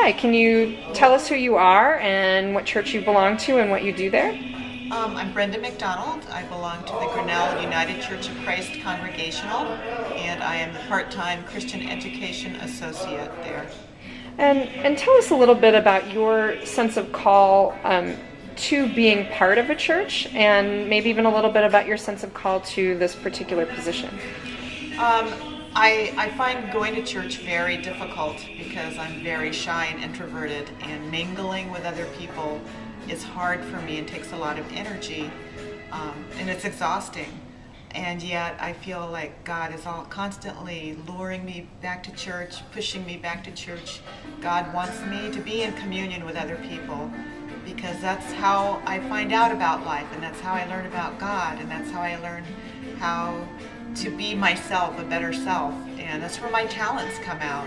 Hi, can you tell us who you are and what church you belong to and what you do there? I'm Brenda McDonald. I belong to the Grinnell United Church of Christ Congregational, and I am the part-time Christian Education Associate there. And tell us a little bit about your sense of call to being part of a church, and maybe even a little bit about your sense of call to this particular position. I find going to church very difficult because I'm very shy and introverted, and mingling with other people is hard for me and takes a lot of energy, and it's exhausting. And yet I feel like God is all constantly luring me back to church, pushing me back to church. God wants me to be in communion with other people because that's how I find out about life, and that's how I learn about God, and that's how I learn how to be myself, a better self, and that's where my talents come out.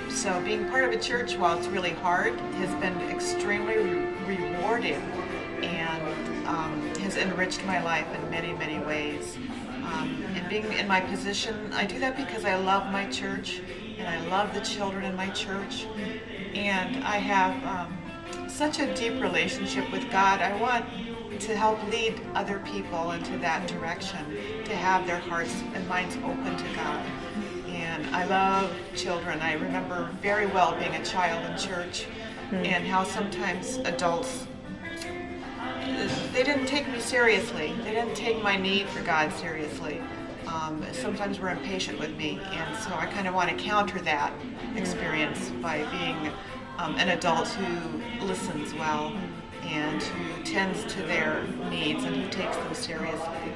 So being part of a church, while it's really hard, has been extremely rewarding and has enriched my life in many, many ways. And being in my position, I do that because I love my church and I love the children in my church, and I have such a deep relationship with God. I want to help lead other people into that direction, to have their hearts and minds open to God. And I love children. I remember very well being a child in church and how sometimes adults, they didn't take me seriously. They didn't take my need for God seriously. Sometimes were impatient with me, and so I kind of want to counter that experience by being an adult who listens well and who tends to their needs and who takes them seriously.